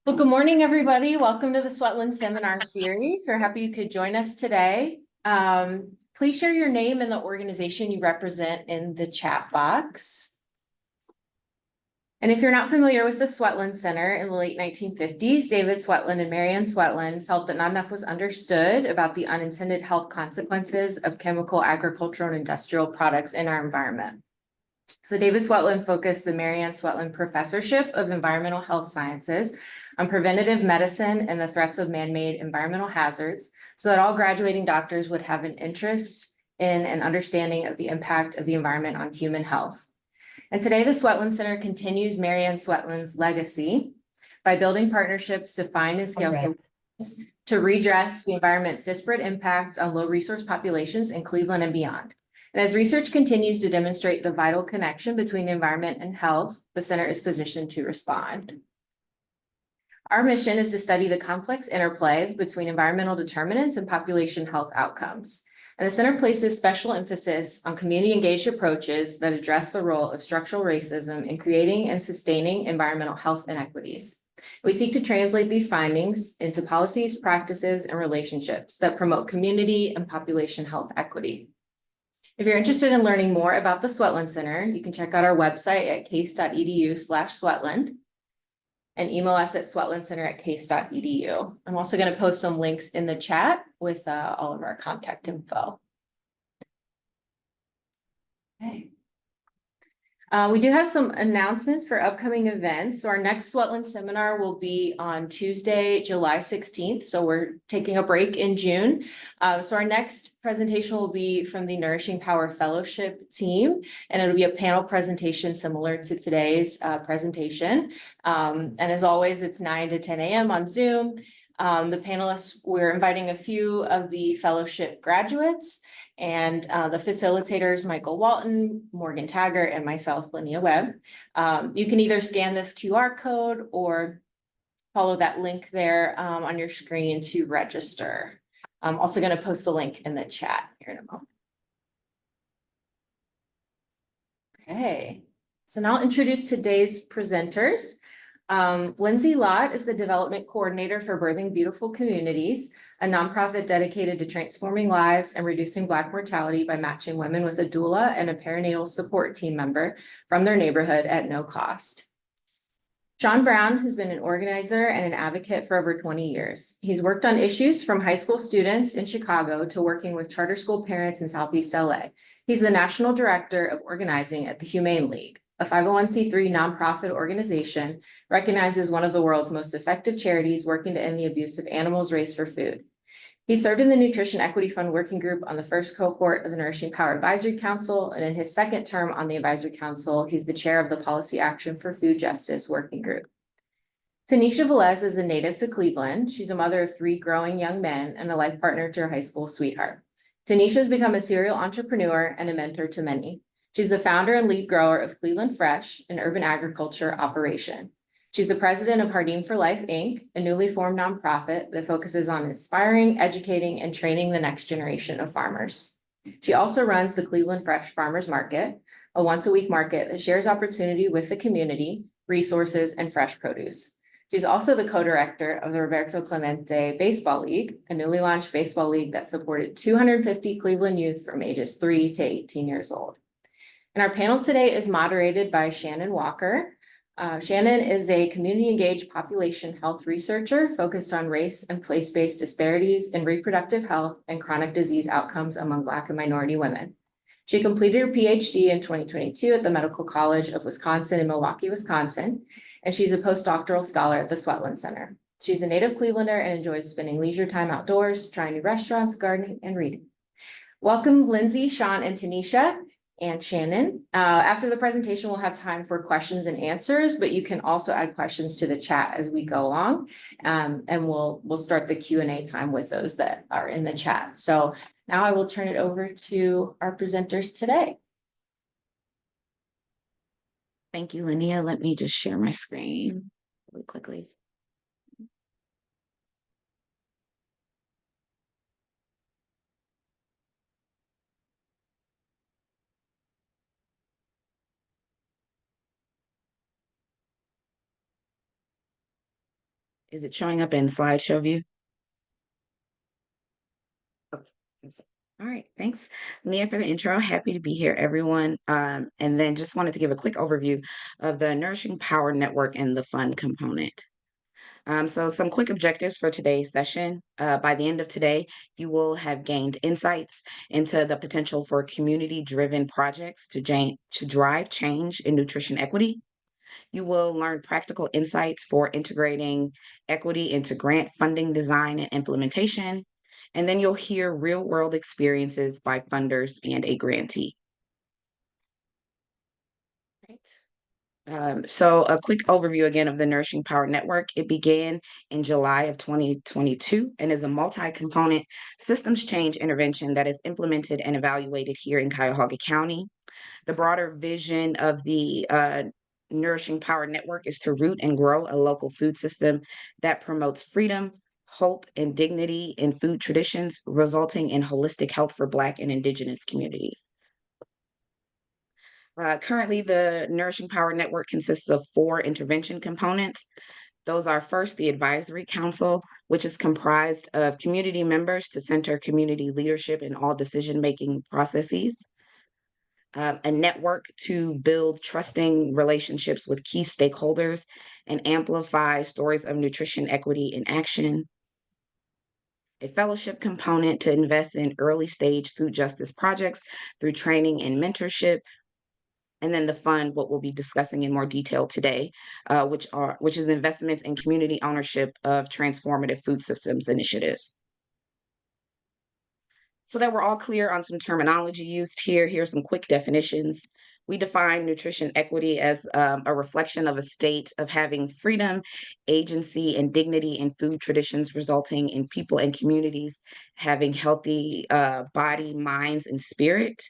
Well, good morning, everybody. Welcome to the Swetland Seminar Series. We're happy you could join us today. Please share your name and the organization you represent in the chat box. And if you're not familiar with the Swetland Center, in the late 1950s, David Swetland and Marianne Swetland felt that not enough was understood about the unintended health consequences of chemical, agricultural, and industrial products in our environment. So David Swetland focused the Marianne Swetland Professorship of Environmental Health Sciences on preventative medicine and the threats of man-made environmental hazards, so that all graduating doctors would have an interest in and understanding of the impact of the environment on human health. And today, the Swetland Center continues Marianne Swetland's legacy by building partnerships to find and scale solutions to redress the environment's disparate impact on low resource populations in Cleveland and beyond. And as research continues to demonstrate the vital connection between the environment and health, the center is positioned to respond. Our mission is to study the complex interplay between environmental determinants and population health outcomes. And the center places special emphasis on community-engaged approaches that address the role of structural racism in creating and sustaining environmental health inequities. We seek to translate these findings into policies, practices, and relationships that promote community and population health equity. If you're interested in learning more about the Swetland Center, you can check out our website at case.edu/Swetland and email us at swetlandcenter@case.edu. I'm also going to post some links in the chat with all of our contact info. Okay. We do have some announcements for upcoming events. So our next Swetland seminar will be on Tuesday, July 16th. So we're taking a break in June. So our next presentation will be from the Nourishing Power Fellowship team, and it'll be a panel presentation similar to today's presentation. And as always, it's 9 to 10 a.m. on Zoom. The panelists, we're inviting a few of the fellowship graduates, and the facilitators, Michael Walton, Morgan Taggart, and myself, Linnea Webb. You can either scan this QR code or follow that link there on your screen to register. I'm also going to post the link in the chat here in a moment. Okay, so now I'll introduce today's presenters. Lindsay Lott is the development coordinator for Birthing Beautiful Communities, a nonprofit dedicated to transforming lives and reducing Black mortality by matching women with a doula and a perinatal support team member from their neighborhood at no cost. Sean Brown has been an organizer and an advocate for over 20 years. He's worked on issues from high school students in Chicago to working with charter school parents in Southeast LA. He's the national director of organizing at the Humane League, a 501c3 nonprofit organization recognized as one of the world's most effective charities working to end the abuse of animals raised for food. He served in the Nutrition Equity Fund Working Group on the first cohort of the Nourishing Power Advisory Council, and in his second term on the Advisory Council, he's the chair of the Policy Action for Food Justice Working Group. Tanisha Velez is a native to Cleveland. She's a mother of 3 growing young men and a life partner to her high school sweetheart. Tanisha has become a serial entrepreneur and a mentor to many. She's the founder and lead grower of Cleveland Fresh, an urban agriculture operation. She's the president of Hardin for Life, Inc., a newly formed nonprofit that focuses on inspiring, educating, and training the next generation of farmers. She also runs the Cleveland Fresh Farmers Market, a once-a-week market that shares opportunity with the community, resources, and fresh produce. She's also the co-director of the Roberto Clemente Baseball League, a newly launched baseball league that supported 250 Cleveland youth from ages 3 to 18 years old. And our panel today is moderated by Shannon Walker. Shannon is a community-engaged population health researcher focused on race and place-based disparities in reproductive health and chronic disease outcomes among Black and minority women. She completed her PhD in 2022 at the Medical College of Wisconsin in Milwaukee, Wisconsin, and she's a postdoctoral scholar at the Swetland Center. She's a native Clevelander and enjoys spending leisure time outdoors, trying new restaurants, gardening, and reading. Welcome, Lindsay, Sean, and Tanisha. And Shannon. After the presentation, we'll have time for questions and answers, but you can also add questions to the chat as we go along. And we'll start the Q&A time with those that are in the chat. So now I will turn it over to our presenters today. Thank you, Linnea. Let me just share my screen really quickly. Is it showing up in slideshow view? Okay. All right, thanks, Leah, for the intro. Happy to be here, everyone. And then just wanted to give a quick overview of the Nourishing Power Network and the fund component. So some quick objectives for today's session. By the end of today, you will have gained insights into the potential for community-driven projects to drive change in nutrition equity. You will learn practical insights for integrating equity into grant funding design and implementation. And then you'll hear real-world experiences by funders and a grantee. So a quick overview again of the Nourishing Power Network. It began in July of 2022 and is a multi-component systems change intervention that is implemented and evaluated here in Cuyahoga County. The broader vision of the Nourishing Power Network is to root and grow a local food system that promotes freedom, hope, and dignity in food traditions, resulting in holistic health for Black and Indigenous communities. Currently, the Nourishing Power Network consists of 4 intervention components. Those are first, the Advisory Council, which is comprised of community members to center community leadership in all decision-making processes. A network to build trusting relationships with key stakeholders and amplify stories of nutrition equity in action. A fellowship component to invest in early stage food justice projects through training and mentorship. And then the fund, what we'll be discussing in more detail today, which is investments in community ownership of transformative food systems initiatives. So that we're all clear on some terminology used here, here's some quick definitions. We define nutrition equity as a reflection of a state of having freedom, agency, and dignity in food traditions, resulting in people and communities having healthy body, minds, and spirit.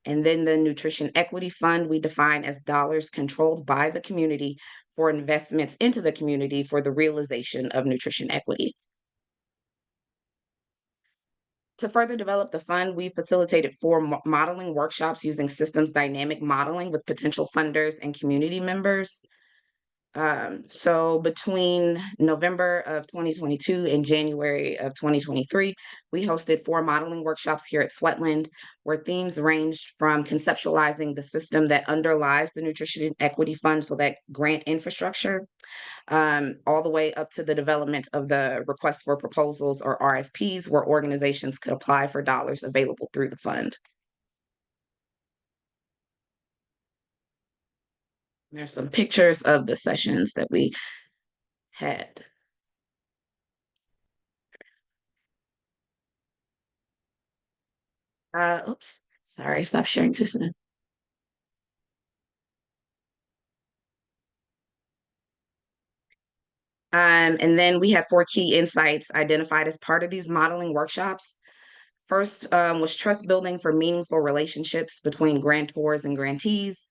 And then the Nutrition Equity Fund, we define as dollars controlled by the community for investments into the community for the realization of nutrition equity. To further develop the fund, we facilitated 4 modeling workshops using systems dynamic modeling with potential funders and community members. So between November of 2022 and January of 2023, we hosted 4 modeling workshops here at Swetland, where themes ranged from conceptualizing the system that underlies the Nutrition Equity Fund, so that grant infrastructure, all the way up to the development of the request for proposals or RFPs, where organizations could apply for dollars available through the fund. There's some pictures of the sessions that we had. Oops, sorry, stop sharing too soon. And then we had 4 key insights identified as part of these modeling workshops. First was trust building for meaningful relationships between grantors and grantees,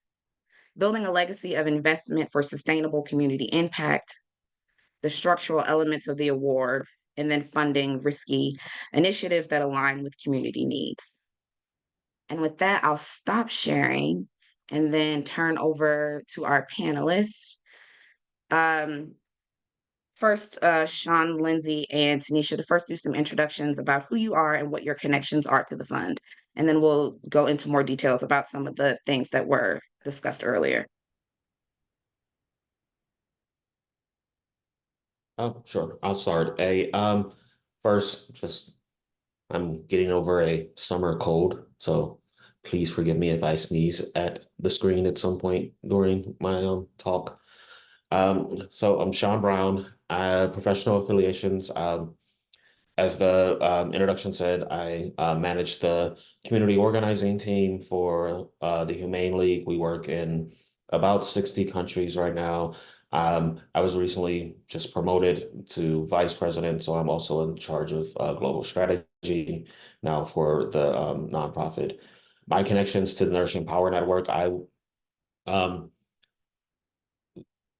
building a legacy of investment for sustainable community impact, the structural elements of the award, and then funding risky initiatives that align with community needs. And with that, I'll stop sharing and then turn over to our panelists. First, Sean, Lindsay, and Tanisha, to first do some introductions about who you are and what your connections are to the fund. And then we'll go into more details about some of the things that were discussed earlier. Oh, sure. I'll start. First, just I'm getting over a summer cold, so please forgive me if I sneeze at the screen at some point during my talk. So I'm Sean Brown, professional affiliations. As the introduction said, I manage the community organizing team for the Humane League. We work in about 60 countries right now. I was recently just promoted to vice president, so I'm also in charge of global strategy now for the nonprofit. My connections to the Nourishing Power Network,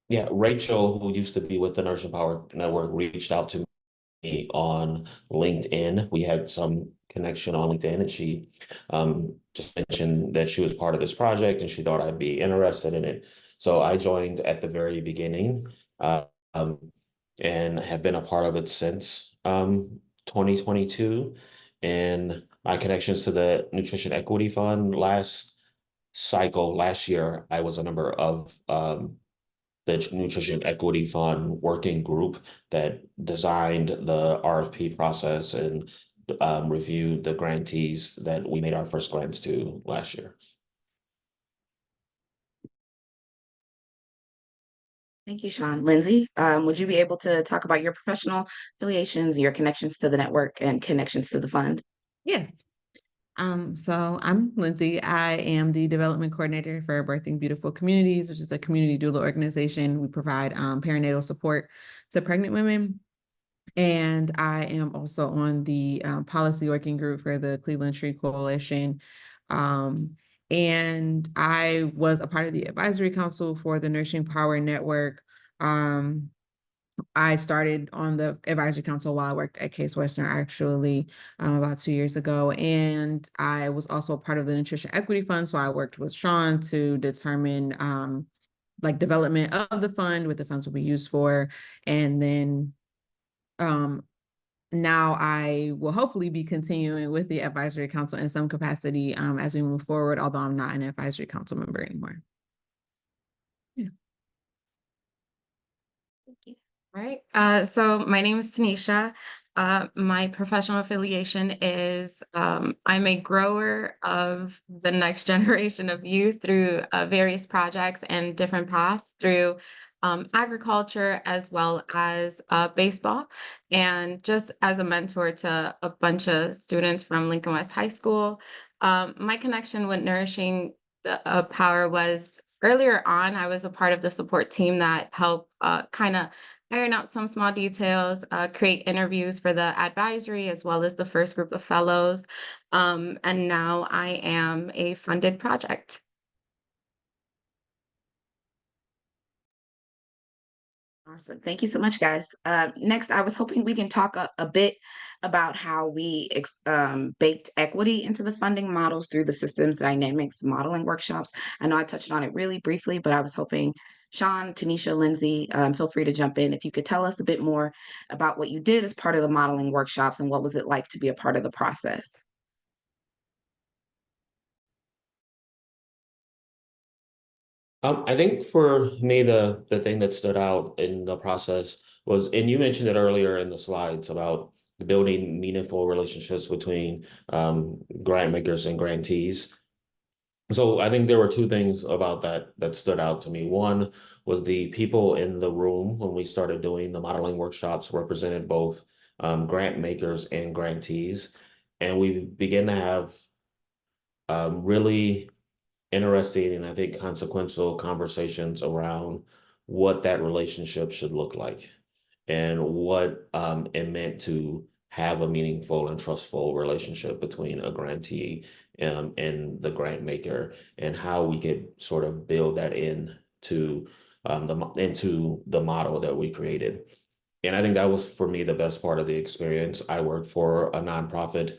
yeah, Rachel, who used to be with the Nourishing Power Network, reached out to me on LinkedIn. We had some connection on LinkedIn, and she just mentioned that she was part of this project and she thought I'd be interested in it. So I joined at the very beginning. and have been a part of it since 2022. And my connections to the Nutrition Equity Fund last year, I was a member of the Nutrition Equity Fund working group that designed the RFP process and reviewed the grantees that we made our first grants to last year. Thank you, Sean. Lindsay, would you be able to talk about your professional affiliations, your connections to the network, and connections to the fund? Yes. So I'm Lindsay. I am the development coordinator for Birthing Beautiful Communities, which is a community doula organization. We provide perinatal support to pregnant women. And I am also on the policy working group for the Cleveland Tree Coalition. And I was a part of the advisory council for the Nourishing Power Network. I started on the advisory council while I worked at Case Western, actually, about 2 years ago. And I was also part of the Nutrition Equity Fund. So I worked with Sean to determine like development of the fund, what the funds will be used for. And then now I will hopefully be continuing with the advisory council in some capacity as we move forward, although I'm not an advisory council member anymore. Yeah. Thank you. All right. So my name is Tanisha. My professional affiliation is I'm a grower of the next generation of youth through various projects and different paths through agriculture as well as baseball, and just as a mentor to a bunch of students from Lincoln West High School. My connection with Nourishing the Power was earlier on. I was a part of the support team that helped kind of iron out some small details, create interviews for the advisory as well as the first group of fellows. And now I am a funded project. Awesome. Thank you so much, guys. Next, I was hoping we can talk a bit about how we baked equity into the funding models through the systems dynamics modeling workshops. I know I touched on it really briefly, but I was hoping Sean, Tanisha, Lindsay, feel free to jump in. If you could tell us a bit more about what you did as part of the modeling workshops and what was it like to be a part of the process? I think for me, the thing that stood out in the process was, and you mentioned it earlier in the slides about building meaningful relationships between grant makers and grantees. So I think there were two things about that stood out to me. One was the people in the room when we started doing the modeling workshops represented both grant makers and grantees, and we began to have really interesting and I think consequential conversations around what that relationship should look like and what it meant to have a meaningful and trustful relationship between a grantee and the grant maker, and how we could sort of build that into the model that we created. And I think that was, for me, the best part of the experience. I worked for a nonprofit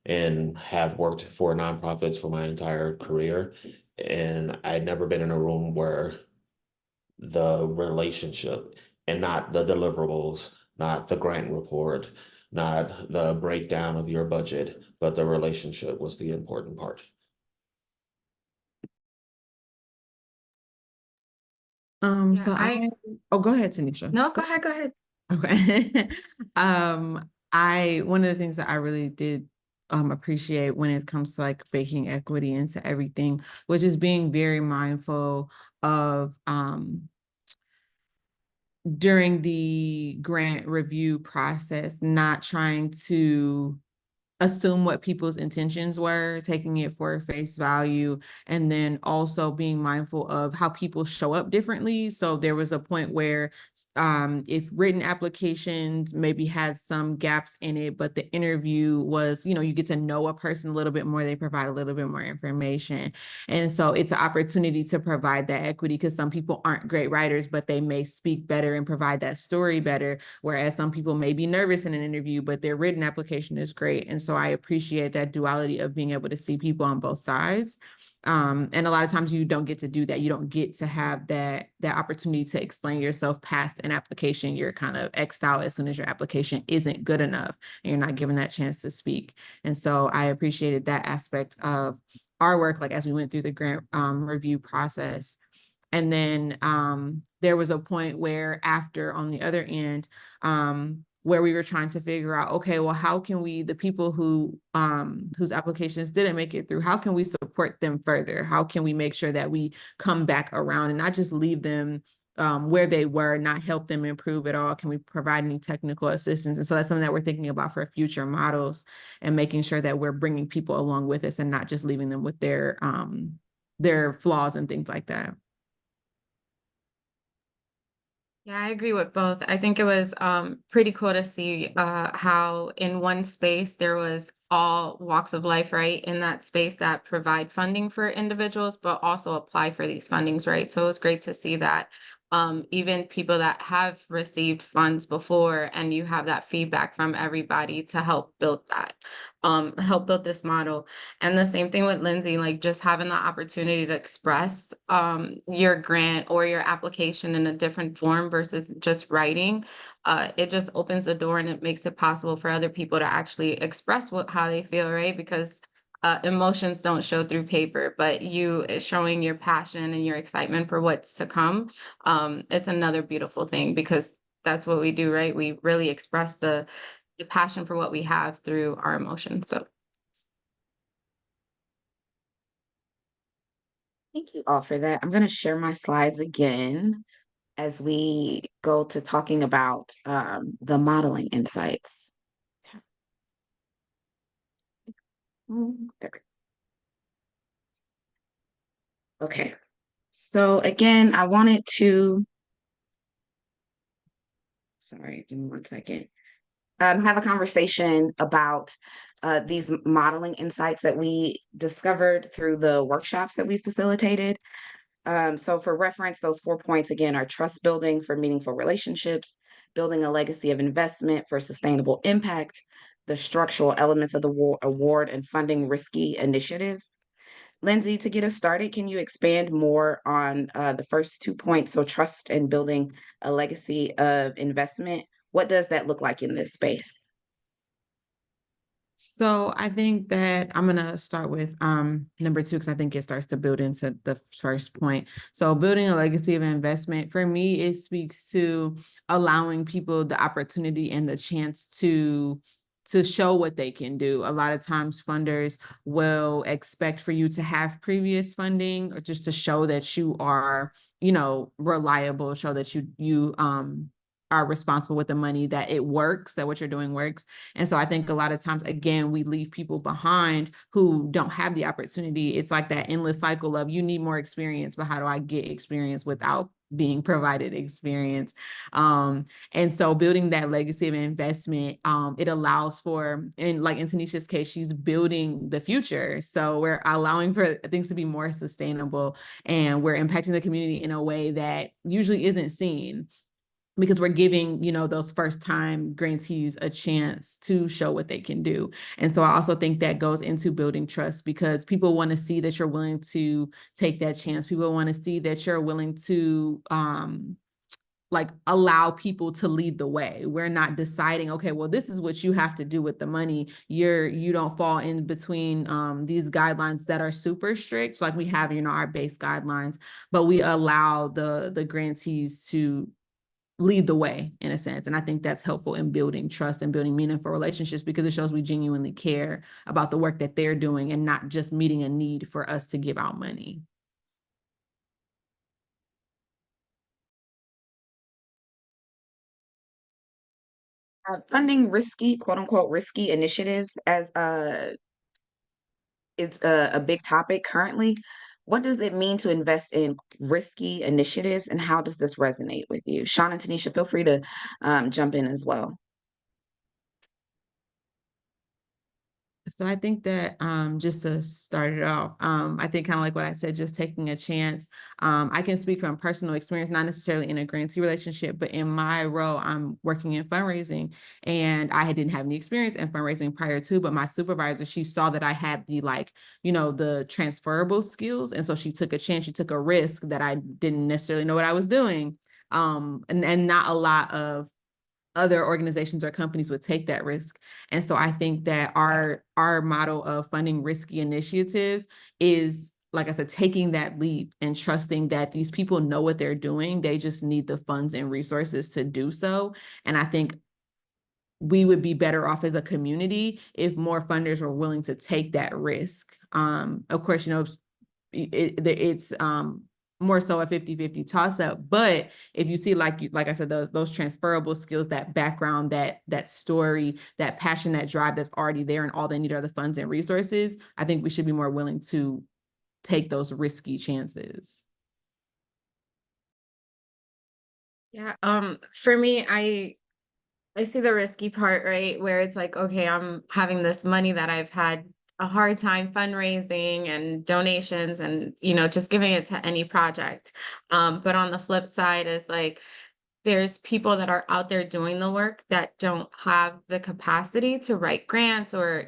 and have worked for nonprofits for my entire career. And I'd never been in a room where the relationship and not the deliverables, not the grant report, not the breakdown of your budget, but the relationship was the important part. Yeah, So oh, go ahead, Tanisha. No, go ahead, go ahead. Okay. One of the things that I really did appreciate when it comes to like baking equity into everything was just being very mindful of during the grant review process, not trying to assume what people's intentions were, taking it for face value, and then also being mindful of how people show up differently. So there was a point where if written applications maybe had some gaps in it, but the interview was, you get to know a person a little bit more, they provide a little bit more information. And so it's an opportunity to provide that equity, because some people aren't great writers, but they may speak better and provide that story better. Whereas some people may be nervous in an interview, but their written application is great. And so I appreciate that duality of being able to see people on both sides. And a lot of times you don't get to do that. You don't get to have that opportunity to explain yourself past an application. You're kind of X'd out as soon as your application isn't good enough and you're not given that chance to speak. And so I appreciated that aspect of our work, like as we went through the grant review process. And then there was a point where after on the other end, where we were trying to figure out, okay, well, how can we, the people who whose applications didn't make it through, how can we support them further? How can we make sure that we come back around and not just leave them where they were, not help them improve at all? Can we provide any technical assistance? And so that's something that we're thinking about for future models and making sure that we're bringing people along with us and not just leaving them with their flaws and things like that. Yeah, I agree with both. I think it was pretty cool to see how in one space there was all walks of life, right? In that space that provide funding for individuals, but also apply for these fundings, right? So it was great to see that even people that have received funds before, and you have that feedback from everybody to help build that, help build this model. And the same thing with Lindsay, like just having the opportunity to express your grant or your application in a different form versus just writing. It just opens the door and it makes it possible for other people to actually express how they feel, right? Because emotions don't show through paper, but you showing your passion and your excitement for what's to come. It's another beautiful thing because that's what we do, right? We really express the passion for what we have through our emotions. So Thank you all for that. I'm going to share my slides again as we go to talking about the modeling insights. There. Okay, so again, I wanted to, sorry, give me one second, have a conversation about these modeling insights that we discovered through the workshops that we facilitated. So for reference, those 4 points again are trust building for meaningful relationships, building a legacy of investment for sustainable impact, the structural elements of the award and funding risky initiatives. Lindsay, to get us started, can you expand more on the first 2 points? So trust and building a legacy of investment. What does that look like in this space? So I think that I'm going to start with number 2, because I think it starts to build into the first point. So building a legacy of investment, for me, it speaks to allowing people the opportunity and the chance to show what they can do. A lot of times funders will expect for you to have previous funding or just to show that you are, reliable, show that you are responsible with the money, that it works, that what you're doing works. And so I think a lot of times, again, we leave people behind who don't have the opportunity. It's like that endless cycle of you need more experience, but how do I get experience without being provided experience? And so building that legacy of investment, it allows for, and like in Tanisha's case, she's building the future. So we're allowing for things to be more sustainable and we're impacting the community in a way that usually isn't seen, because we're giving, those first time grantees a chance to show what they can do. And so I also think that goes into building trust, because people want to see that you're willing to take that chance. People want to see that you're willing to, allow people to lead the way. We're not deciding, okay, well, this is what you have to do with the money. You don't fall in between these guidelines that are super strict. So like we have, our base guidelines, but we allow the grantees to lead the way in a sense. And I think that's helpful in building trust and building meaningful relationships, because it shows we genuinely care about the work that they're doing and not just meeting a need for us to give out money. Funding risky, quote unquote, risky initiatives as is a big topic currently. What does it mean to invest in risky initiatives, and how does this resonate with you? Sean and Tanisha, feel free to jump in as well. So I think that just to start it off, I think kind of like what I said, just taking a chance. I can speak from personal experience, not necessarily in a grantee relationship, but in my role, I'm working in fundraising, and I didn't have any experience in fundraising prior to, but my supervisor, she saw that I had the the transferable skills. And so she took a chance, she took a risk that I didn't necessarily know what I was doing. And not a lot of other organizations or companies would take that risk. And so I think that our model of funding risky initiatives is, like I said, taking that leap and trusting that these people know what they're doing. They just need the funds and resources to do so. And I think we would be better off as a community if more funders were willing to take that risk. Of course, it's more so a 50-50 toss up. But if you see, like I said, those transferable skills, that background, that story, that passion, that drive that's already there, and all they need are the funds and resources, I think we should be more willing to take those risky chances. Yeah, for me, I see the risky part, right? Where it's like, okay, I'm having this money that I've had a hard time fundraising and donations and, just giving it to any project. But on the flip side is like, there's people that are out there doing the work that don't have the capacity to write grants or,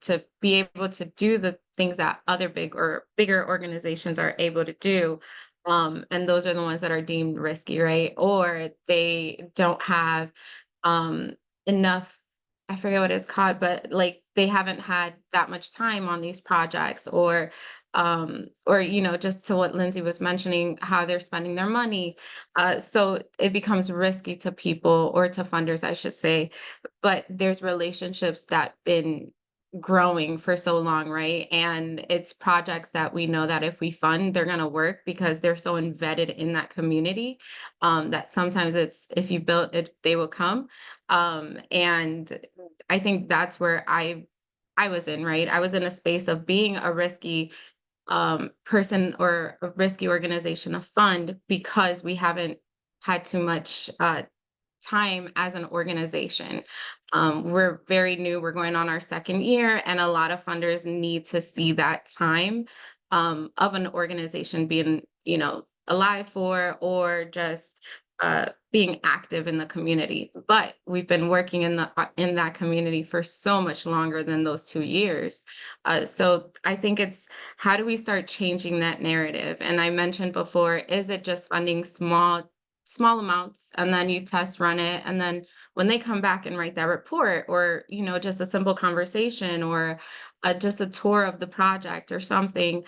to be able to do the things that other bigger organizations are able to do. And those are the ones that are deemed risky, right? Or they don't have um enough, I forget what it's called, but like they haven't had that much time on these projects, or just to what Lindsay was mentioning, how they're spending their money. So it becomes risky to people, or to funders, I should say. But there's relationships that been growing for so long, right? And it's projects that we know that if we fund, they're going to work because they're so embedded in that community, that sometimes it's, if you build it, they will come. And I think that's where I was in, right? I was in a space of being a risky person or a risky organization to fund because we haven't had too much time as an organization. We're very new, we're going on our second year, and a lot of funders need to see that time of an organization being, alive for, or just being active in the community. But we've been working in that community for so much longer than those 2 years. So I think it's, how do we start changing that narrative? And I mentioned before, is it just funding small amounts and then you test run it, and then when they come back and write that report, or just a simple conversation, or just a tour of the project or something,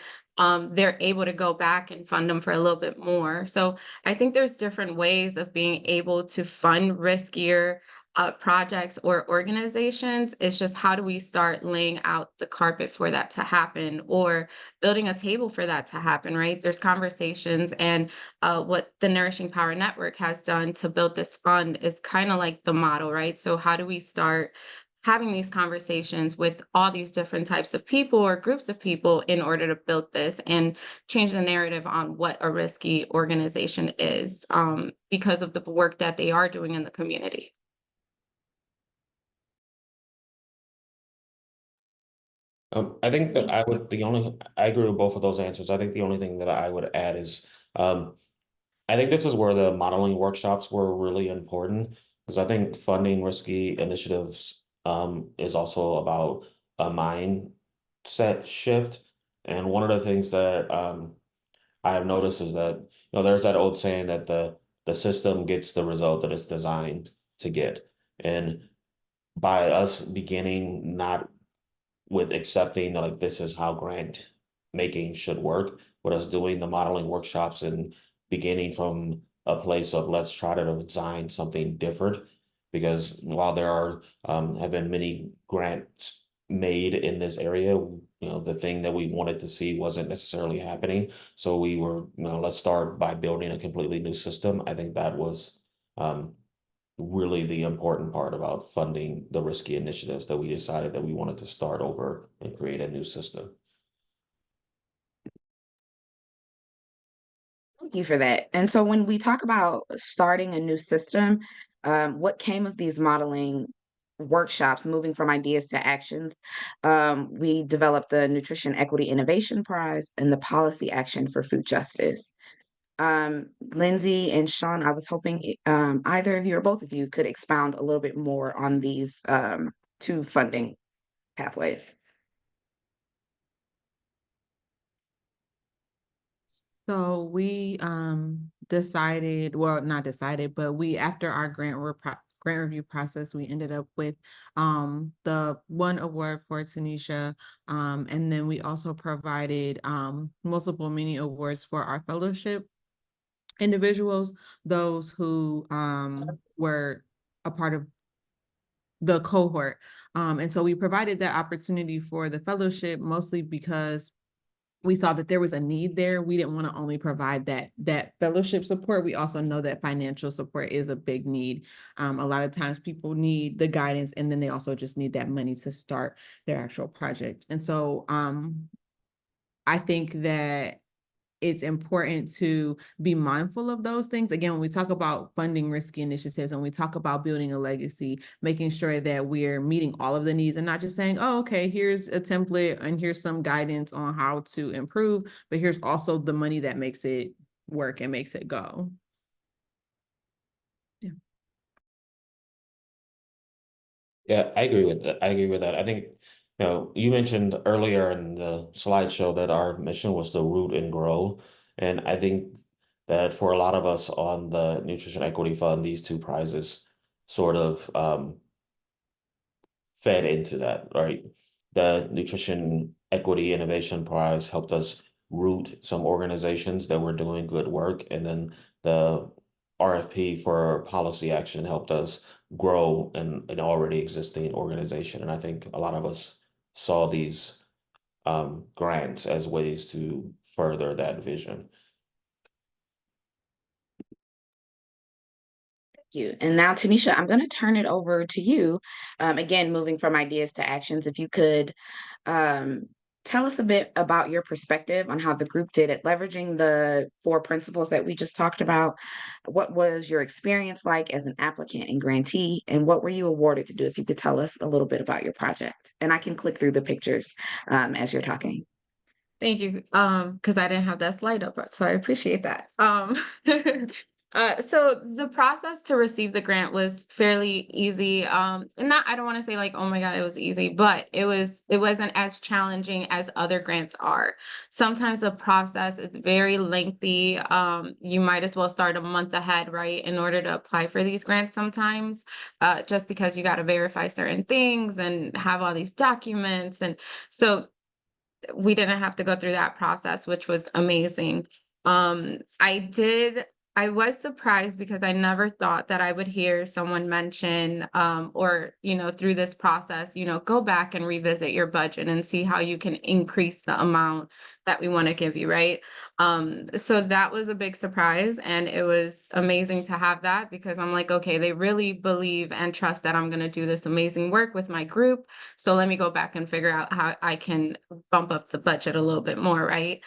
they're able to go back and fund them for a little bit more. So I think there's different ways of being able to fund riskier projects or organizations. It's just, how do we start laying out the carpet for that to happen, or building a table for that to happen, right? There's conversations, and what the Nourishing Power Network has done to build this fund is kind of like the model, right? So how do we start having these conversations with all these different types of people or groups of people in order to build this and change the narrative on what a risky organization is, because of the work that they are doing in the community. I think that I agree with both of those answers. I think the only thing that I would add is, I think this is where the modeling workshops were really important, because I think funding risky initiatives, is also about a mindset shift. And one of the things that, I have noticed is that, there's that old saying that the system gets the result that it's designed to get. And by us beginning not with accepting that, like, this is how grant making should work, with us doing the modeling workshops and beginning from a place of, let's try to design something different. Because while there are, have been many grants made in this area, the thing that we wanted to see wasn't necessarily happening. So we were, let's start by building a completely new system. I think that was, really the important part about funding the risky initiatives, that we decided that we wanted to start over and create a new system. Thank you for that. And so when we talk about starting a new system, what came of these modeling workshops, moving from ideas to actions. We developed the Nutrition Equity Innovation Prize and the Policy Action for Food Justice. Lindsay and Sean, I was hoping either of you or both of you could expound a little bit more on these two funding pathways. So we decided, well, not decided, but we, after our grant review process, we ended up with the one award for Tanisha, and then we also provided multiple mini awards for our fellowship individuals, those who were a part of the cohort. And so we provided that opportunity for the fellowship, mostly because we saw that there was a need there. We didn't want to only provide that fellowship support. We also know that financial support is a big need. A lot of times people need the guidance, and then they also just need that money to start their actual project. And so I think that it's important to be mindful of those things. Again, when we talk about funding risky initiatives and we talk about building a legacy, making sure that we're meeting all of the needs and not just saying, oh, okay, here's a template and here's some guidance on how to improve, but here's also the money that makes it work and makes it go. Yeah. Yeah, I agree with that. I agree with that. I think, you mentioned earlier in the slideshow that our mission was to root and grow. And I think that for a lot of us on the Nutrition Equity Fund, these two prizes sort of fed into that, right? The Nutrition Equity Innovation Prize helped us root some organizations that were doing good work. And then the RFP for policy action helped us grow an already existing organization. And I think a lot of us saw these grants as ways to further that vision. You. And now, Tanisha, I'm going to turn it over to you. Again, moving from ideas to actions, if you could tell us a bit about your perspective on how the group did at leveraging the 4 principles that we just talked about. What was your experience like as an applicant and grantee, and what were you awarded to do? If you could tell us a little bit about your project, and I can click through the pictures as you're talking. Thank you. Because I didn't have that slide up, so I appreciate that. So the process to receive the grant was fairly easy. And not, I don't want to say like, oh my God, it was easy, but it wasn't as challenging as other grants are. Sometimes the process is very lengthy. You might as well start a month ahead, right, in order to apply for these grants sometimes, just because you got to verify certain things and have all these documents. And so we didn't have to go through that process, which was amazing. I was surprised because I never thought that I would hear someone mention, or, through this process, go back and revisit your budget and see how you can increase the amount that we want to give you, right? So that was a big surprise, and it was amazing to have that, because I'm like, okay, they really believe and trust that I'm going to do this amazing work with my group. So let me go back and figure out how I can bump up the budget a little bit more, right?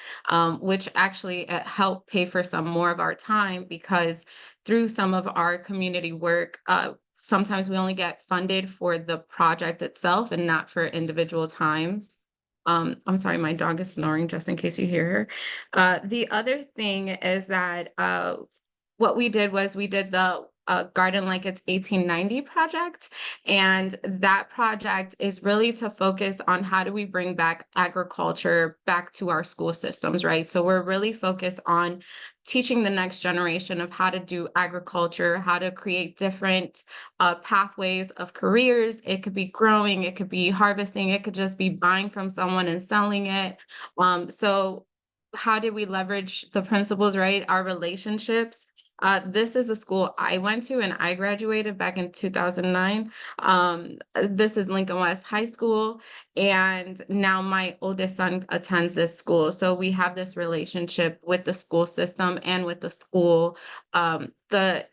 Which actually helped pay for some more of our time, because through some of our community work, sometimes we only get funded for the project itself and not for individual times. I'm sorry, my dog is snoring, just in case you hear her. The other thing is that what we did was we did the Garden Like It's 1890 project. And that project is really to focus on how do we bring back agriculture back to our school systems, right? So we're really focused on teaching the next generation of how to do agriculture, how to create different pathways of careers. It could be growing, it could be harvesting, it could just be buying from someone and selling it. So how did we leverage the principles, right? Our relationships. This is a school I went to, and I graduated back in 2009. This is Lincoln West High School, and now my oldest son attends this school. So we have this relationship with the school system and with the school. The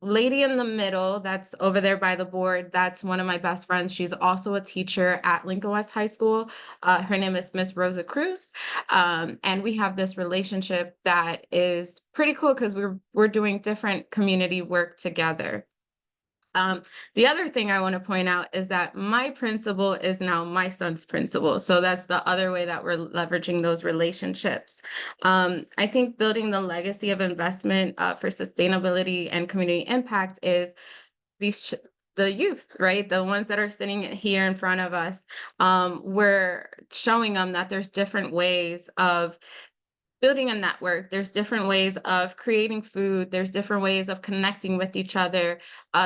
lady in the middle that's over there by the board, that's one of my best friends. She's also a teacher at Lincoln West High School. Her name is Miss Rosa Cruz. And we have this relationship that is pretty cool, because we're doing different community work together. The other thing I want to point out is that my principal is now my son's principal. So that's the other way that we're leveraging those relationships. I think building the legacy of investment for sustainability and community impact is the youth, right? The ones that are sitting here in front of us. We're showing them that there's different ways of building a network. There's different ways of creating food. There's different ways of connecting with each other.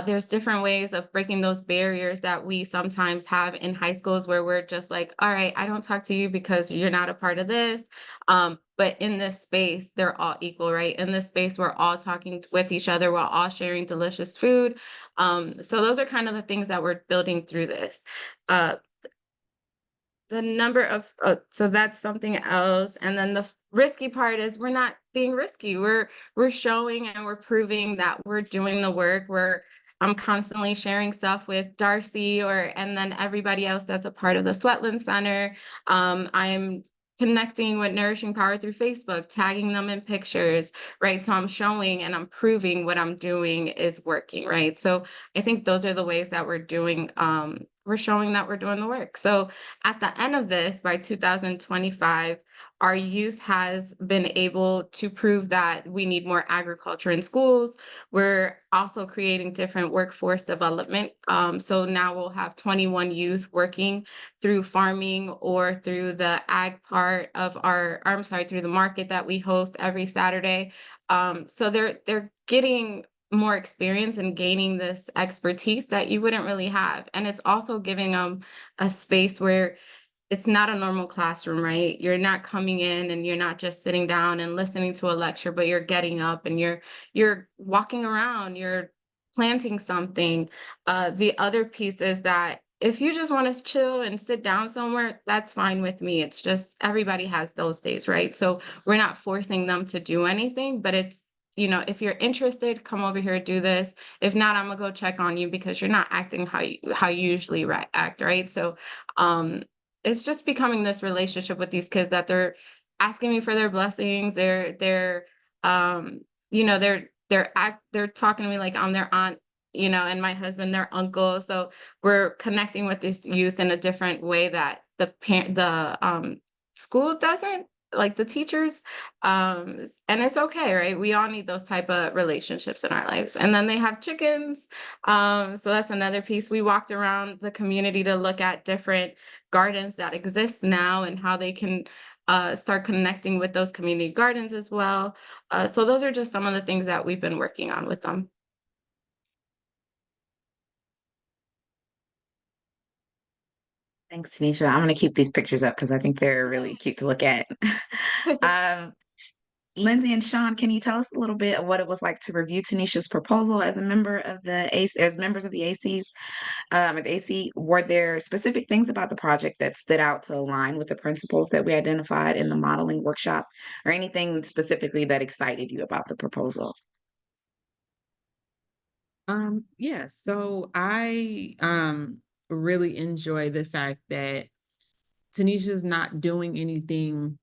There's different ways of breaking those barriers that we sometimes have in high schools where we're just like, all right, I don't talk to you because you're not a part of this. But in this space, they're all equal, right? In this space, we're all talking with each other. We're all sharing delicious food. So those are kind of the things that we're building through this. The number of so that's something else, and then the risky part is we're not being risky. We're showing and we're proving that we're doing the work. I'm constantly sharing stuff with Darcy and then everybody else that's a part of the Swetland Center. I'm connecting with Nourishing Power through Facebook, tagging them in pictures, right? So I'm showing and I'm proving what I'm doing is working, right? So I think those are the ways that we're doing, we're showing that we're doing the work. So at the end of this, by 2025, our youth has been able to prove that we need more agriculture in schools. We're also creating different workforce development. So now we'll have 21 youth working through farming or through the ag part of through the market that we host every Saturday. So they're getting more experience and gaining this expertise that you wouldn't really have. And it's also giving them a space where it's not a normal classroom, right? You're not coming in and you're not just sitting down and listening to a lecture, but you're getting up and you're walking around, you're planting something. The other piece is that if you just want to chill and sit down somewhere, that's fine with me. It's just everybody has those days, right? So we're not forcing them to do anything, but it's, if you're interested, come over here, do this. If not, I'm gonna go check on you because you're not acting how you usually act, right? So it's just becoming this relationship with these kids that they're asking me for their blessings. They're they're talking to me like I'm their aunt, and my husband, their uncle. So we're connecting with this youth in a different way that the school doesn't, like the teachers. And it's okay, right? We all need those type of relationships in our lives. And then they have chickens. So that's another piece. We walked around the community to look at different gardens that exist now and how they can start connecting with those community gardens as well. So those are just some of the things that we've been working on with them. Thanks, Tanisha. I'm going to keep these pictures up because I think they're really cute to look at. um, Lindsay and Sean, can you tell us a little bit of what it was like to review Tanisha's proposal as a member of the as members of the ACs? At the AC, were there specific things about the project that stood out to align with the principles that we identified in the modeling workshop, or anything specifically that excited you about the proposal? Yeah, so I really enjoy the fact that Tanisha's not doing anything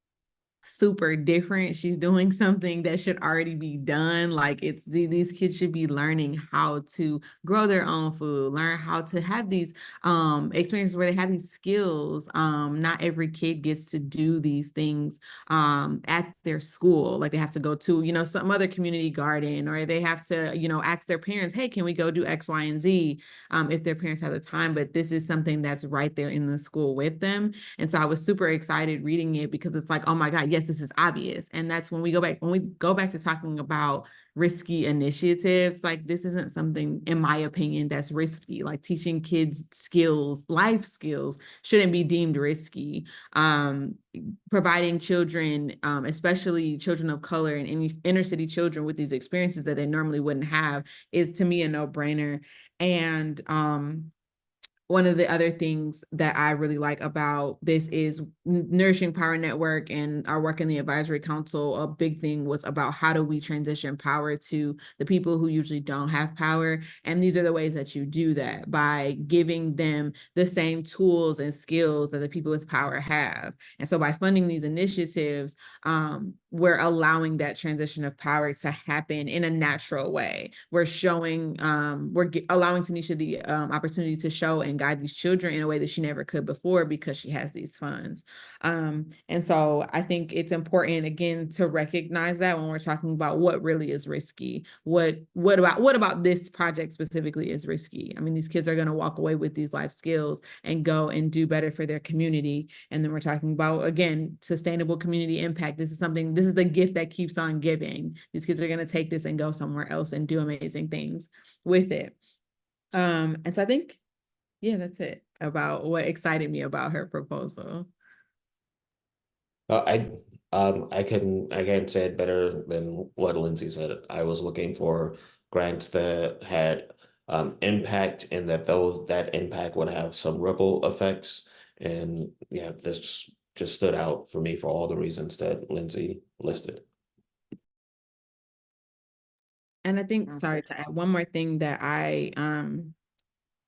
super different. She's doing something that should already be done. Like these kids should be learning how to grow their own food, learn how to have these experiences where they have these skills. Not every kid gets to do these things at their school. Like they have to go to, some other community garden, or they have to, ask their parents, hey, can we go do X, Y, and Z if their parents have the time. But this is something that's right there in the school with them. And so I was super excited reading it because it's like, oh my God, yes, this is obvious. And that's when we go back to talking about risky initiatives, like this isn't something, in my opinion, that's risky. Like teaching kids skills, life skills, shouldn't be deemed risky. Providing children, especially children of color and inner city children with these experiences that they normally wouldn't have, is to me a no-brainer. And one of the other things that I really like about this is Nourishing Power Network and our work in the advisory council. A big thing was about how do we transition power to the people who usually don't have power. And these are the ways that you do that, by giving them the same tools and skills that the people with power have. And so by funding these initiatives, we're allowing that transition of power to happen in a natural way. We're showing, allowing Tanisha the opportunity to show and guide these children in a way that she never could before because she has these funds. And so I think it's important, again, to recognize that when we're talking about what really is risky. What about this project specifically is risky? I mean, these kids are going to walk away with these life skills and go and do better for their community. And then we're talking about, again, sustainable community impact. This is the gift that keeps on giving. These kids are going to take this and go somewhere else and do amazing things with it. And so I think, yeah, that's it about what excited me about her proposal. I can't say it better than what Lindsay said. I was looking for grants that had impact, and that impact would have some ripple effects. And yeah, this just stood out for me for all the reasons that Lindsay listed. And I think, sorry, to add one more thing that I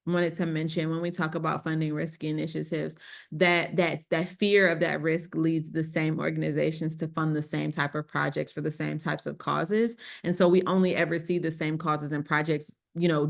wanted to mention when we talk about funding risky initiatives, that fear of that risk leads the same organizations to fund the same type of projects for the same types of causes. And so we only ever see the same causes and projects,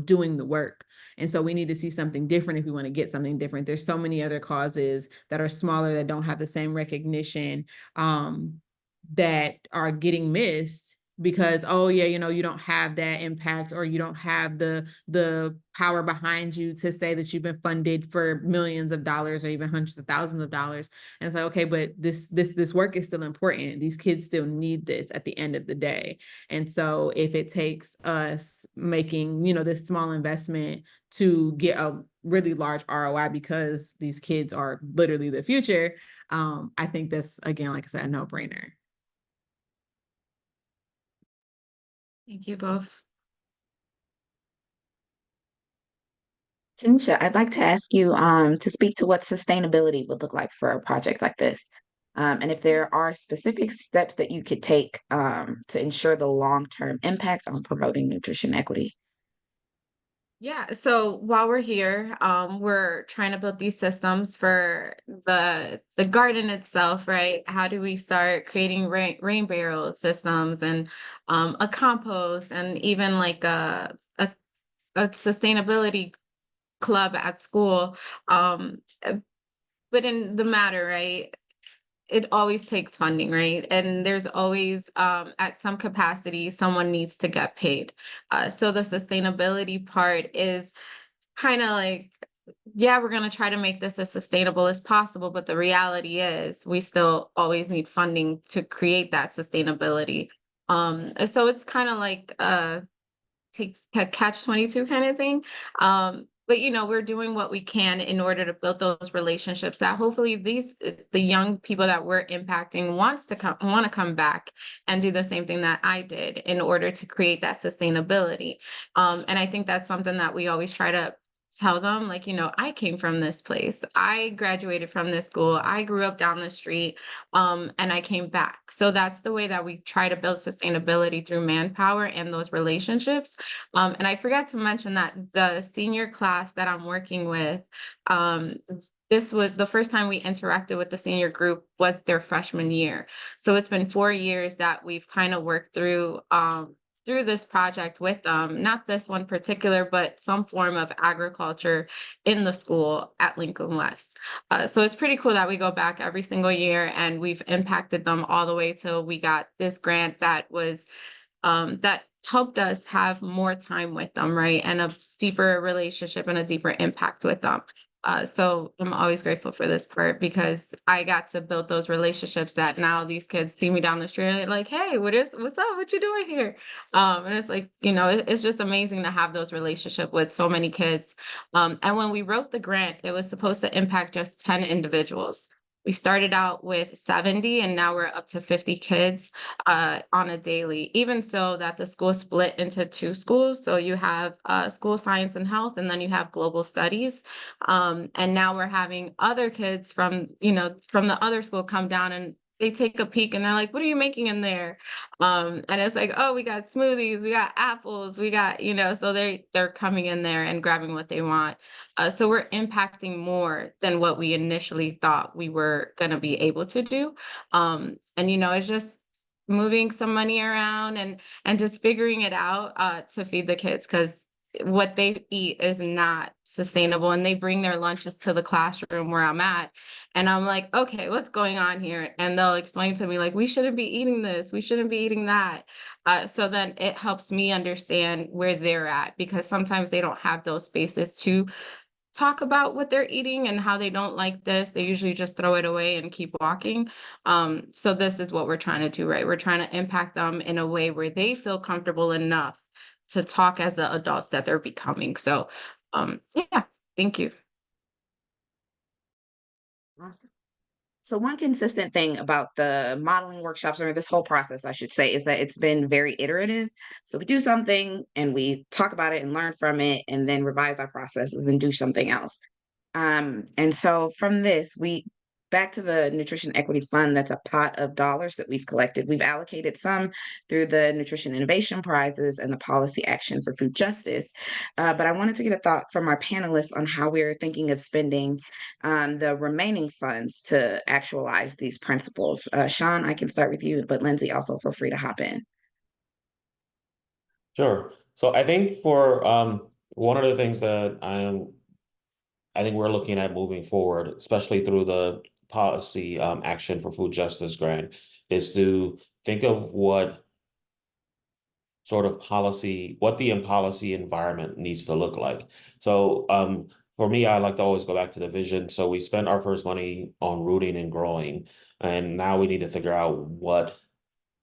doing the work. And so we need to see something different if we want to get something different. There's so many other causes that are smaller that don't have the same recognition that are getting missed because, oh yeah, you don't have that impact, or you don't have the power behind you to say that you've been funded for millions of dollars or even hundreds of thousands of dollars. And it's like, okay, but this work is still important. These kids still need this at the end of the day. And so if it takes us making, this small investment to get a really large ROI because these kids are literally the future, I think that's, again, like I said, a no-brainer. Thank you both. Tanisha, I'd like to ask you to speak to what sustainability would look like for a project like this. And if there are specific steps that you could take to ensure the long-term impact on promoting nutrition equity. Yeah, so while we're here, we're trying to build these systems for the garden itself, right? How do we start creating rain barrel systems and a compost, and even like a sustainability club at school. But in the matter, right? It always takes funding, right? And there's always, at some capacity, someone needs to get paid. So the sustainability part is kind of like, yeah, we're going to try to make this as sustainable as possible. But the reality is we still always need funding to create that sustainability. So it's kind of like takes a catch-22 kind of thing. But we're doing what we can in order to build those relationships that hopefully the young people that we're impacting want to come back and do the same thing that I did in order to create that sustainability. And I think that's something that we always try to tell them, like, I came from this place. I graduated from this school. I grew up down the street, and I came back. So that's the way that we try to build sustainability through manpower and those relationships. And I forgot to mention that the senior class that I'm working with, this was the first time we interacted with the senior group was their freshman year. So it's been 4 years that we've kind of worked through this project with them, not this one particular, but some form of agriculture in the school at Lincoln West. So it's pretty cool that we go back every single year and we've impacted them all the way till we got this grant that was that helped us have more time with them, right? And a deeper relationship and a deeper impact with them. So I'm always grateful for this part because I got to build those relationships that now these kids see me down the street and they're like, hey, what's up? What you doing here? And it's like, it's just amazing to have those relationships with so many kids. And when we wrote the grant, it was supposed to impact just 10 individuals. We started out with 70 and now we're up to 50 kids on a daily, even so that the school split into 2 schools. So you have school science and health, and then you have global studies. And now we're having other kids from the other school come down and they take a peek and they're like, what are you making in there? And it's like, oh, we got smoothies, we got apples, we got, so they're coming in there and grabbing what they want. So we're impacting more than what we initially thought we were going to be able to do. And, it's just, moving some money around and just figuring it out to feed the kids, because what they eat is not sustainable, and they bring their lunches to the classroom where I'm at, and I'm like, okay, what's going on here? And they'll explain to me like, we shouldn't be eating this, we shouldn't be eating that. So then it helps me understand where they're at, because sometimes they don't have those spaces to talk about what they're eating and how they don't like this. They usually just throw it away and keep walking. So this is what we're trying to do, right? We're trying to impact them in a way where they feel comfortable enough to talk as the adults that they're becoming. So yeah, thank you. Awesome. So one consistent thing about the modeling workshops, or this whole process, I should say, is that it's been very iterative. So we do something and we talk about it and learn from it, and then revise our processes and do something else. And so from this, we back to the Nutrition Equity Fund, that's a pot of dollars that we've collected. We've allocated some through the Nutrition Innovation Prizes and the Policy Action for Food Justice. But I wanted to get a thought from our panelists on how we're thinking of spending the remaining funds to actualize these principles. Sean, I can start with you, but Lindsay, also feel free to hop in. Sure. So I think for one of the things that I think we're looking at moving forward, especially through the policy action for food justice grant, is to think of what sort of policy, what the policy environment needs to look like. So for me, I like to always go back to the vision. So we spent our first money on rooting and growing, and now we need to figure out what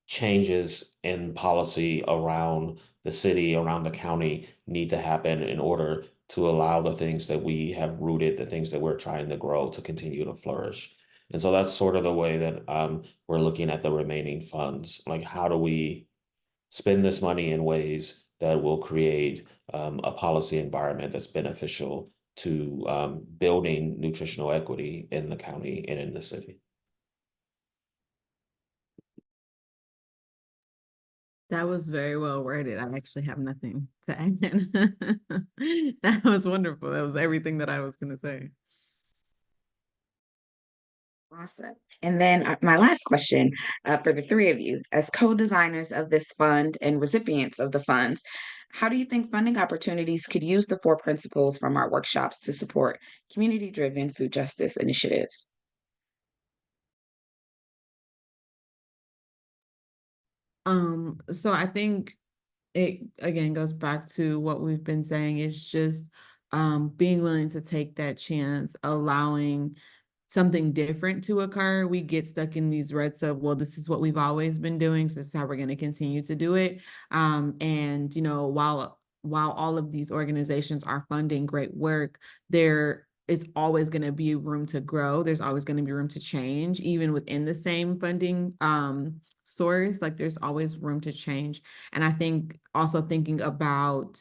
changes in policy around the city, around the county need to happen in order to allow the things that we have rooted, the things that we're trying to grow to continue to flourish. And so that's sort of the way that we're looking at the remaining funds. Like, how do we spend this money in ways that will create a policy environment that's beneficial to building nutritional equity in the county and in the city? That was very well worded. I actually have nothing to add. That was wonderful. That was everything that I was going to say. Awesome. And then my last question for the three of you, as co-designers of this fund and recipients of the funds, how do you think funding opportunities could use the four principles from our workshops to support community-driven food justice initiatives? So I think it again goes back to what we've been saying. It's just being willing to take that chance, allowing something different to occur. We get stuck in these ruts of, well, this is what we've always been doing, so this is how we're going to continue to do it. And while all of these organizations are funding great work, there is always going to be room to grow. There's always going to be room to change, even within the same funding source. Like, there's always room to change. And I think also thinking about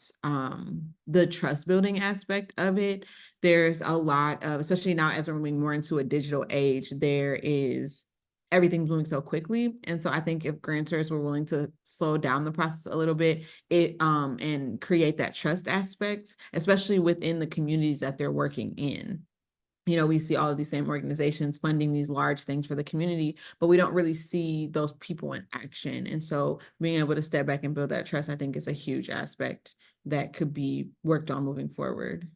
the trust building aspect of it, there's a lot of, especially now as we're moving more into a digital age, everything's moving so quickly. And so I think if grantors were willing to slow down the process a little bit, and create that trust aspect, especially within the communities that they're working in. We see all of these same organizations funding these large things for the community, but we don't really see those people in action. And so being able to step back and build that trust, I think, is a huge aspect that could be worked on moving forward.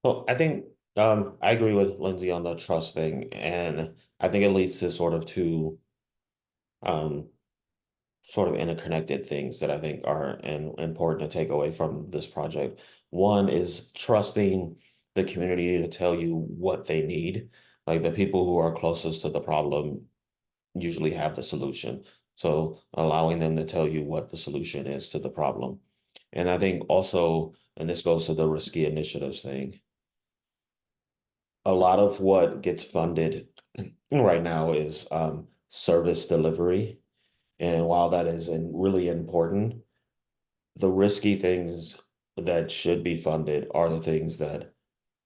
Well, I think I agree with Lindsay on the trust thing, and I think it leads to sort of two um, sort of interconnected things that I think are important to take away from this project. One is trusting the community to tell you what they need. Like, the people who are closest to the problem usually have the solution. So allowing them to tell you what the solution is to the problem. And I think also, and this goes to the risky initiatives thing, a lot of what gets funded right now is service delivery. And while that is really important, the risky things that should be funded are the things that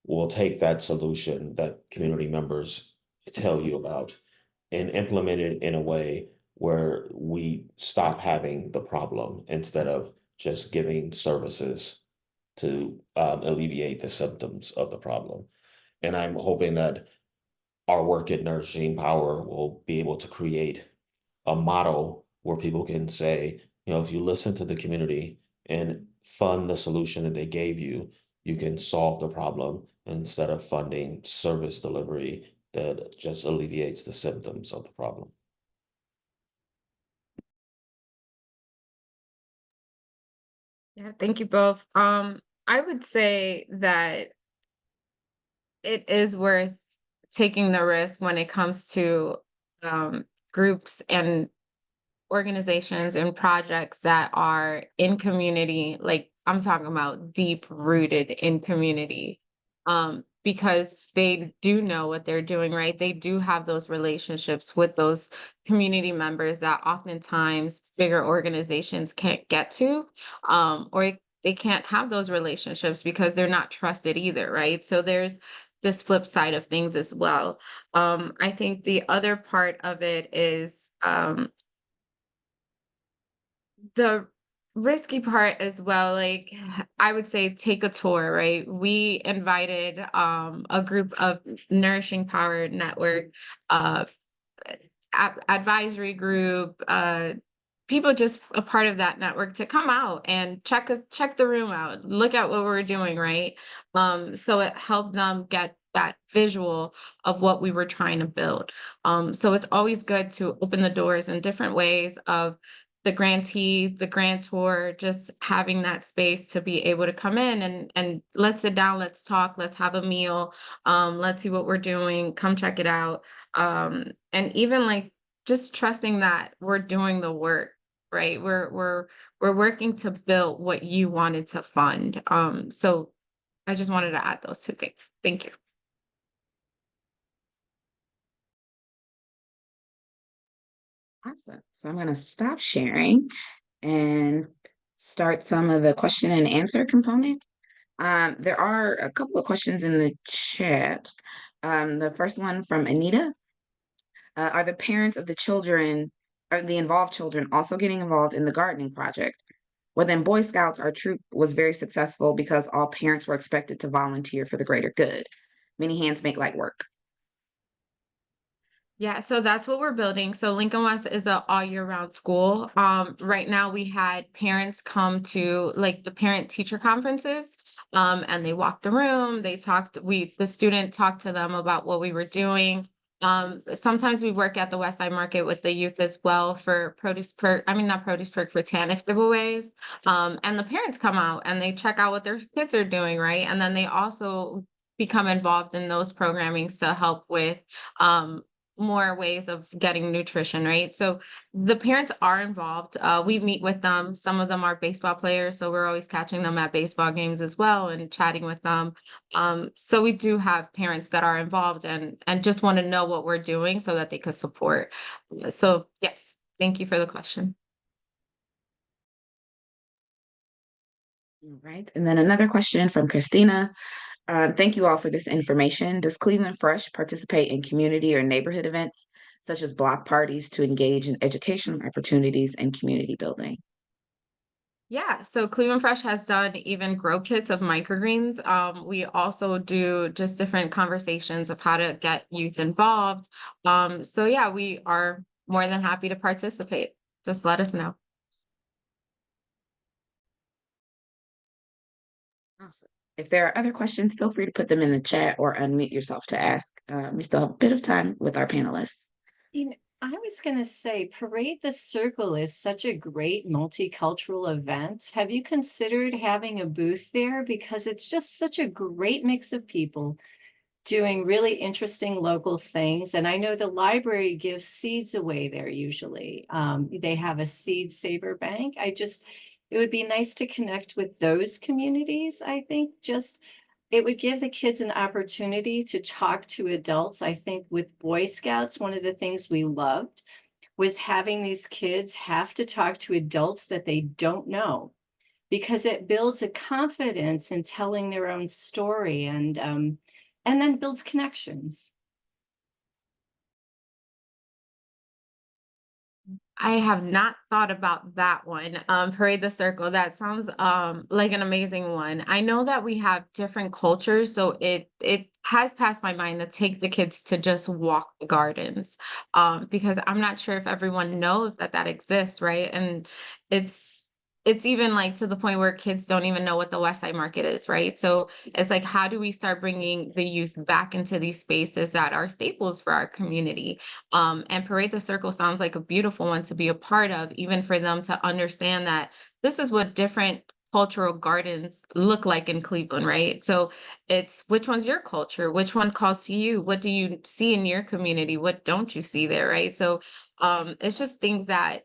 will take that solution that community members tell you about and implement it in a way where we stop having the problem instead of just giving services to alleviate the symptoms of the problem. And I'm hoping that our work at Nourishing Power will be able to create a model where people can say, if you listen to the community and fund the solution that they gave you, you can solve the problem instead of funding service delivery that just alleviates the symptoms of the problem. Yeah, thank you both. I would say that it is worth taking the risk when it comes to groups and organizations and projects that are in community, like I'm talking about deep rooted in community, because they do know what they're doing, right? They do have those relationships with those community members that oftentimes bigger organizations can't get to, or they can't have those relationships because they're not trusted either, right? So there's this flip side of things as well. I think the other part of it is the risky part as well. Like I would say take a tour, right? We invited a group of Nourishing Power Network uh advisory group, people just a part of that network to come out and check the room out, look at what we're doing, right? So it helped them get that visual of what we were trying to build. So it's always good to open the doors in different ways of the grantee, the grantor, just having that space to be able to come in and let's sit down, let's talk, let's have a meal, let's see what we're doing, come check it out. And even like just trusting that we're doing the work, right? We're working to build what you wanted to fund. So I just wanted to add those two things. Thank you. Awesome. So I'm going to stop sharing and start some of the question and answer component. There are a couple of questions in the chat. The first one from Anita. Are the parents of the children, or the involved children, also getting involved in the gardening project? Well, then Boy Scouts, our troop was very successful because all parents were expected to volunteer for the greater good. Many hands make light work. Yeah, so that's what we're building. So Lincoln West is a all year round school. Right now we had parents come to like the parent teacher conferences, and they walked the room, the student talked to them about what we were doing. Sometimes we work at the West Side Market with the youth as well for not produce perk, for TANF giveaways. And the parents come out and they check out what their kids are doing, right? And then they also become involved in those programmings to help with more ways of getting nutrition, right? So the parents are involved. We meet with them. Some of them are baseball players, so we're always catching them at baseball games as well and chatting with them. So we do have parents that are involved and just want to know what we're doing so that they could support. So yes, thank you for the question. All right. And then another question from Christina. Thank you all for this information. Does Cleveland Fresh participate in community or neighborhood events, such as block parties, to engage in educational opportunities and community building? Yeah, so Cleveland Fresh has done even grow kits of microgreens. We also do just different conversations of how to get youth involved. So yeah, we are more than happy to participate. Just let us know. Awesome. If there are other questions, feel free to put them in the chat or unmute yourself to ask. We still have a bit of time with our panelists. I was going to say, Parade the Circle is such a great multicultural event. Have you considered having a booth there? Because it's just such a great mix of people doing really interesting local things. And I know the library gives seeds away there usually. They have a seed saver bank. It would be nice to connect with those communities. I think it would give the kids an opportunity to talk to adults. I think with Boy Scouts, one of the things we loved was having these kids have to talk to adults that they don't know, because it builds a confidence in telling their own story and then builds connections. I have not thought about that one. Parade the Circle. That sounds like an amazing one. I know that we have different cultures, so it has passed my mind to take the kids to just walk the gardens. Because I'm not sure if everyone knows that that exists, right? And it's it's even like to the point where kids don't even know what the West Side Market is, right? So it's like, how do we start bringing the youth back into these spaces that are staples for our community? And Parade the Circle sounds like a beautiful one to be a part of, even for them to understand that this is what different cultural gardens look like in Cleveland, right? So it's which one's your culture? Which one calls to you? What do you see in your community? What don't you see there, right? So it's just things that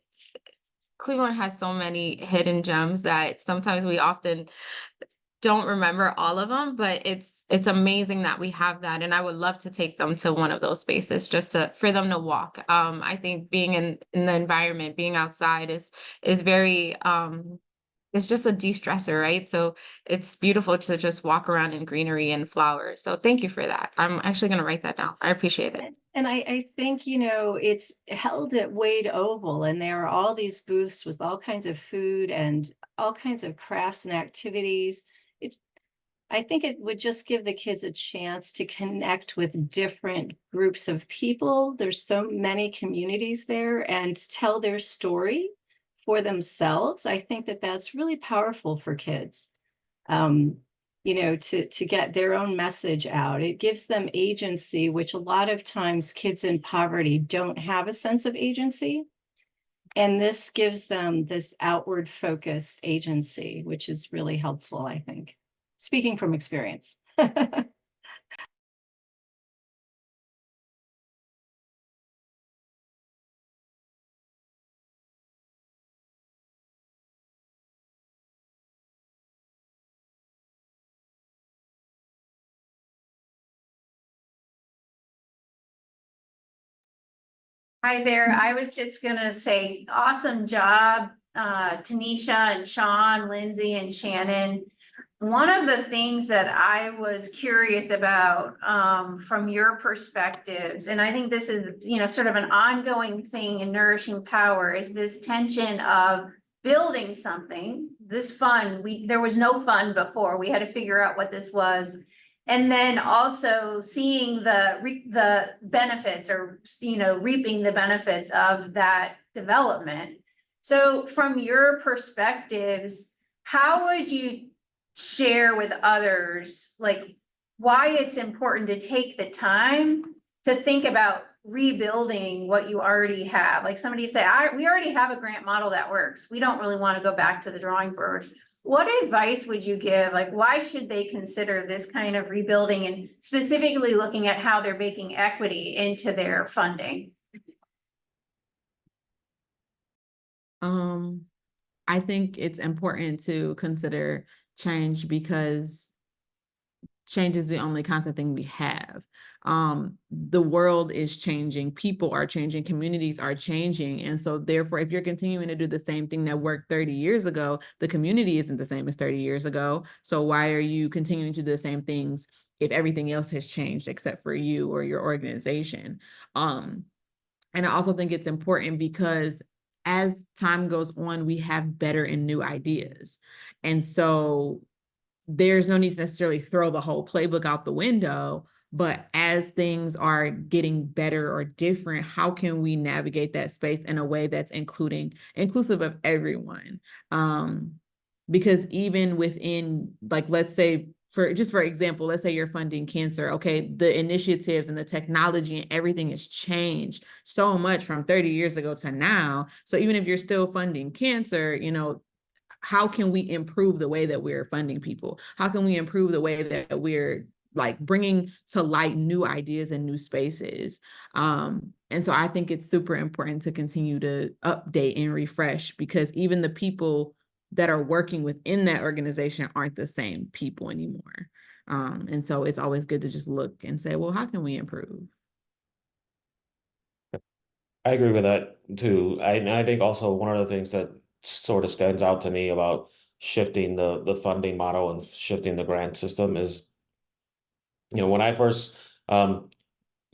Cleveland has so many hidden gems that sometimes we often don't remember all of them, but it's amazing that we have that. And I would love to take them to one of those spaces just to for them to walk. I think being in the environment, being outside is very it's just a de-stressor, right? So it's beautiful to just walk around in greenery and flowers. So thank you for that. I'm actually gonna write that down. I appreciate it. And I think, you know, it's held at Wade Oval, and there are all these booths with all kinds of food and all kinds of crafts and activities. I think it would just give the kids a chance to connect with different groups of people. There's so many communities there, and tell their story for themselves. I think that that's really powerful for kids. You know, to get their own message out. It gives them agency, which a lot of times kids in poverty don't have a sense of agency. And this gives them this outward focused agency, which is really helpful, I think. Speaking from experience. Hi there. I was just gonna say, awesome job, Tanisha and Sean, Lindsay and Shannon. One of the things that I was curious about, from your perspectives, and I think this is, you know, sort of an ongoing thing in Nourishing Power, is this tension of building something, this fund. There was no fund before. We had to figure out what this was. And then also seeing the benefits, or, you know, reaping the benefits of that development. So from your perspectives, how would you share with others, like, why it's important to take the time to think about rebuilding what you already have? Like somebody say, we already have a grant model that works. We don't really want to go back to the drawing board. What advice would you give? Like, why should they consider this kind of rebuilding, and specifically looking at how they're baking equity into their funding? I think it's important to consider change because change is the only constant thing we have. The world is changing, people are changing, communities are changing. And so therefore, if you're continuing to do the same thing that worked 30 years ago, the community isn't the same as 30 years ago. So why are you continuing to do the same things if everything else has changed except for you or your organization? And I also think it's important because as time goes on, we have better and new ideas. And so there's no need to necessarily throw the whole playbook out the window, but as things are getting better or different, how can we navigate that space in a way that's inclusive of everyone? Because even within, like, let's say, for example, let's say you're funding cancer. Okay, the initiatives and the technology and everything has changed so much from 30 years ago to now. So even if you're still funding cancer, you know, how can we improve the way that we're funding people? How can we improve the way that we're like bringing to light new ideas and new spaces? And so I think it's super important to continue to update and refresh, because even the people that are working within that organization aren't the same people anymore. And so it's always good to just look and say, well, how can we improve? I agree with that too. I think also one of the things that sort of stands out to me about shifting the funding model and shifting the grant system is, you know, when I first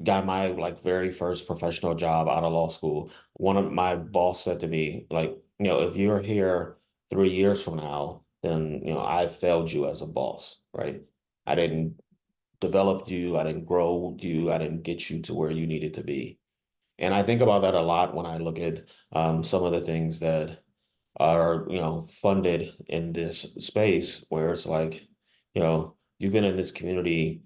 got my like very first professional job out of law school, one of my boss said to me, like, if you're here 3 years from now, then I failed you as a boss, right? I didn't develop you, I didn't grow you, I didn't get you to where you needed to be. And I think about that a lot when I look at some of the things that are, funded in this space where it's like, you've been in this community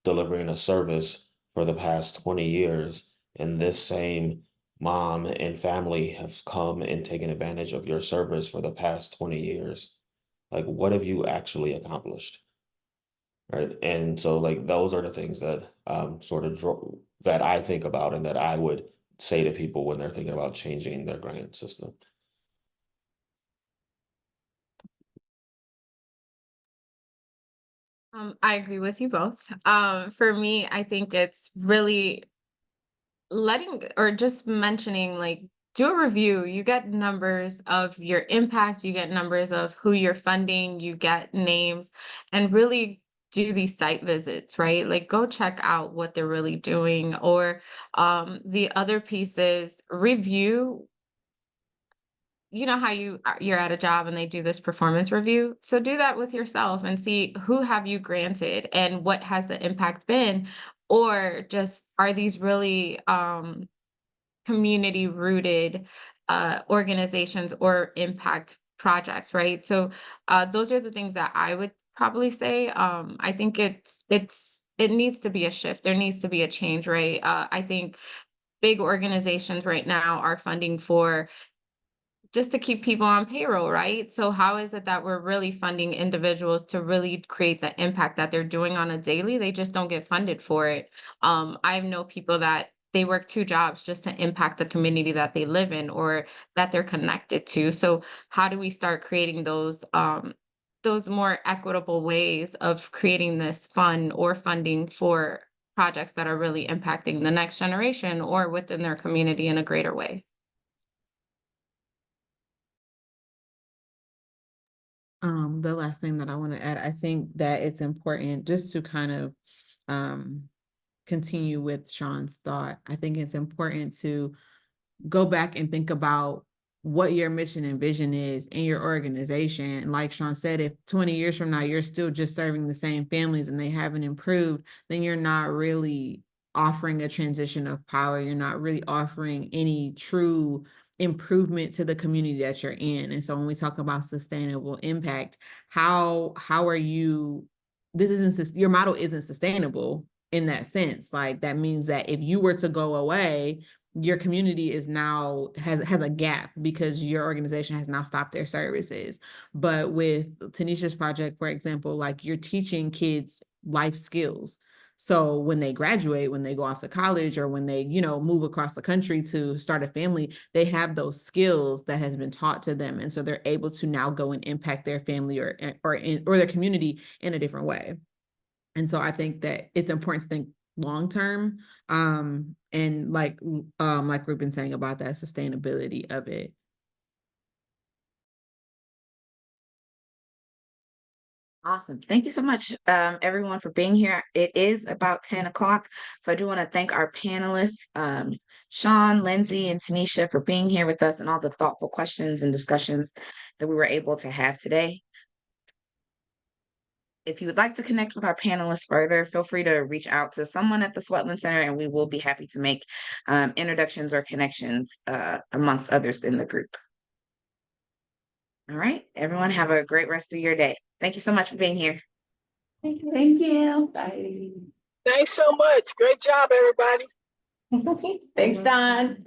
delivering a service for the past 20 years, and this same mom and family have come and taken advantage of your service for the past 20 years. Like, what have you actually accomplished? Right. And so like those are the things that sort of that I think about and that I would say to people when they're thinking about changing their grant system. I agree with you both. For me, I think it's really letting or just mentioning, like, do a review. You get numbers of your impact, you get numbers of who you're funding, you get names, and really do these site visits, right? Like, go check out what they're really doing. Or the other piece is review. You know how you're at a job and they do this performance review, so do that with yourself and see who have you granted and what has the impact been, or just are these really community rooted organizations or impact projects, right? So those are the things that I would probably say. I think it needs to be a shift, there needs to be a change, right? I think big organizations right now are funding for just to keep people on payroll, right? So how is it that we're really funding individuals to really create the impact that they're doing on a daily? They just don't get funded for it. I know people that they work 2 jobs just to impact the community that they live in or that they're connected to. So how do we start creating those more equitable ways of creating this fund or funding for projects that are really impacting the next generation or within their community in a greater way? The last thing that I want to add, I think that it's important just to kind of continue with Sean's thought. I think it's important to go back and think about what your mission and vision is in your organization. Like Sean said, if 20 years from now you're still just serving the same families and they haven't improved, then you're not really offering a transition of power. You're not really offering any true improvement to the community that you're in. And so when we talk about sustainable impact, how are you, this isn't, your model isn't sustainable in that sense. Like that means that if you were to go away, your community is now has a gap because your organization has now stopped their services. But with Tanisha's project, for example, like you're teaching kids life skills. So when they graduate, when they go off to college, or when they, move across the country to start a family, they have those skills that has been taught to them. And so they're able to now go and impact their family or their community in a different way. And so I think that it's important to think long term, and like we've been saying about that sustainability of it. Awesome. Thank you so much, everyone, for being here. It is about 10 o'clock. So I do want to thank our panelists, Sean, Lindsay, and Tanisha, for being here with us and all the thoughtful questions and discussions that we were able to have today. If you would like to connect with our panelists further, feel free to reach out to someone at the Swetland Center, and we will be happy to make introductions or connections amongst others in the group. All right, everyone, have a great rest of your day. Thank you so much for being here. Thank you. Bye. Thanks so much. Great job, everybody. Thanks, Don. Bye.